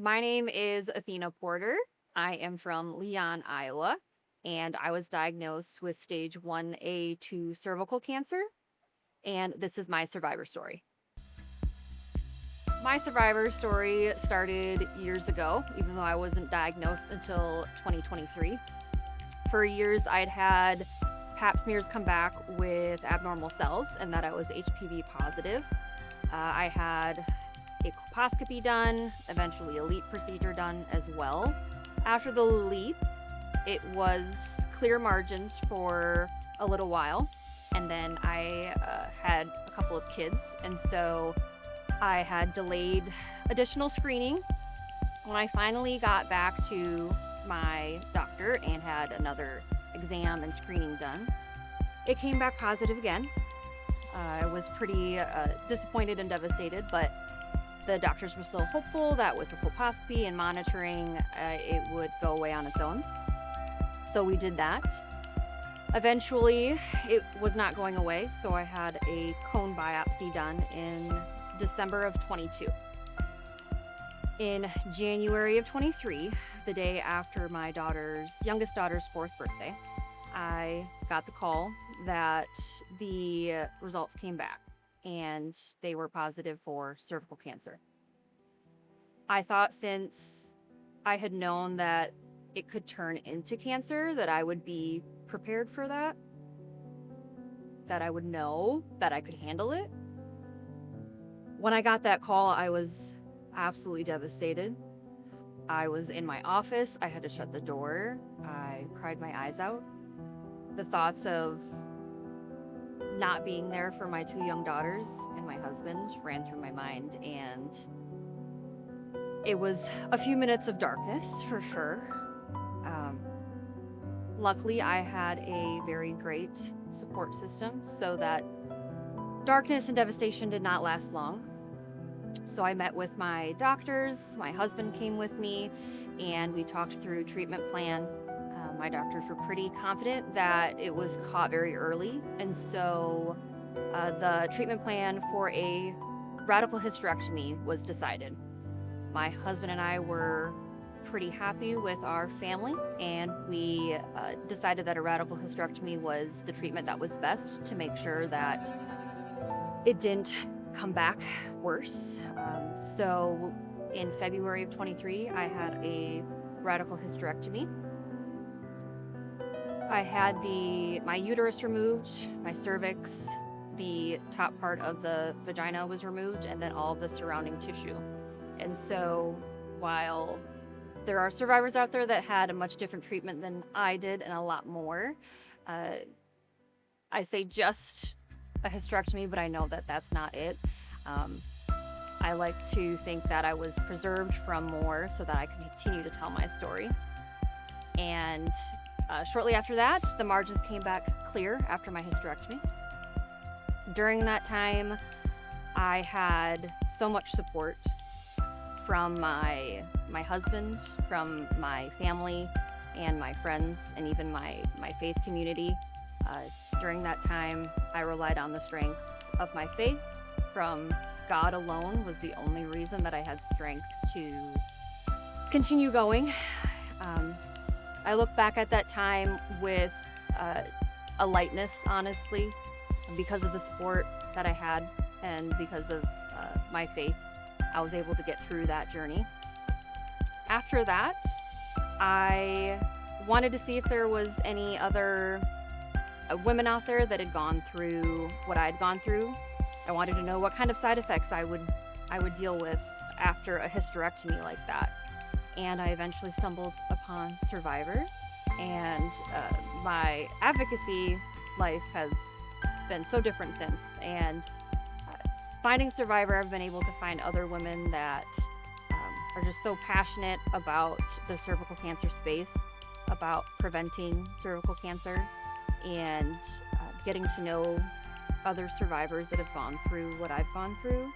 My name is Athena Porter. I am from Leon, Iowa, and I was diagnosed with stage 1A2 cervical cancer, and this is my survivor story. My survivor story started years ago, even though I wasn't diagnosed until 2023. For years, I'd had pap smears come back with abnormal cells and that I was HPV positive. I had a colposcopy done, eventually a LEEP procedure done as well. After the LEEP, it was clear margins for a little while, and then I had a couple of kids, and so I had delayed additional screening. When I finally got back to my doctor and had another exam and screening done, it came back positive again. I was pretty disappointed and devastated, but the doctors were still hopeful that with the colposcopy and monitoring, it would go away on its own. So we did that. Eventually, it was not going away, so I had a cone biopsy done in December of 22. In January of 23, the day after my youngest daughter's 4th birthday, I got the call that the results came back and they were positive for cervical cancer. I thought since I had known that it could turn into cancer, that I would be prepared for that I would know that I could handle it. When I got that call, I was absolutely devastated. I was in my office. I had to shut the door. I cried my eyes out. The thoughts of not being there for my 2 young daughters and my husband ran through my mind, and it was a few minutes of darkness for sure. Luckily, I had a very great support system so that darkness and devastation did not last long. So I met with my doctors, my husband came with me, and we talked through treatment plan. My doctors were pretty confident that it was caught very early, and so the treatment plan for a radical hysterectomy was decided. My husband and I were pretty happy with our family, and we decided that a radical hysterectomy was the treatment that was best to make sure that it didn't come back worse. So in February of 23, I had a radical hysterectomy. I had my uterus removed, my cervix, the top part of the vagina was removed, and then all of the surrounding tissue. And so while there are survivors out there that had a much different treatment than I did and a lot more, I say just a hysterectomy, but I know that that's not it. I like to think that I was preserved from more so that I can continue to tell my story. And shortly after that, the margins came back clear after my hysterectomy. During that time, I had so much support from my husband, from my family, and my friends, and even my faith community. During that time, I relied on the strength of my faith. From God alone was the only reason that I had strength to continue going. I look back at that time with a lightness, honestly, because of the support that I had and because of my faith. I was able to get through that journey. After that, I wanted to see if there was any other women out there that had gone through what I had gone through. I wanted to know what kind of side effects I would deal with after a hysterectomy like that. And I eventually stumbled upon Cervivor, and my advocacy life has been so different since. And finding Cervivor, I've been able to find other women that are just so passionate about the cervical cancer space, about preventing cervical cancer, and getting to know other survivors that have gone through what I've gone through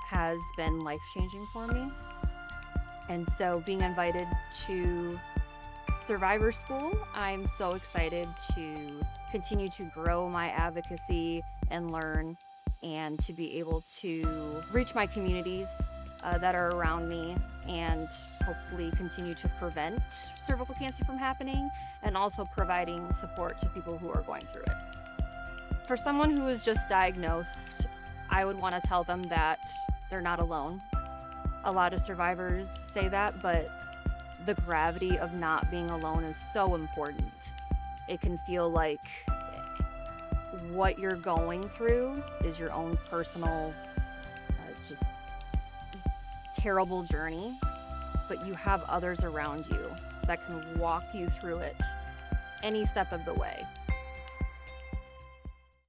has been life-changing for me. And so being invited to Survivor School, I'm so excited to continue to grow my advocacy and learn, and to be able to reach my communities that are around me, and hopefully continue to prevent cervical cancer from happening, and also providing support to people who are going through it. For someone who is just diagnosed, I would want to tell them that they're not alone. A lot of survivors say that, but the gravity of not being alone is so important. It can feel like what you're going through is your own personal, just terrible journey, but you have others around you that can walk you through it any step of the way.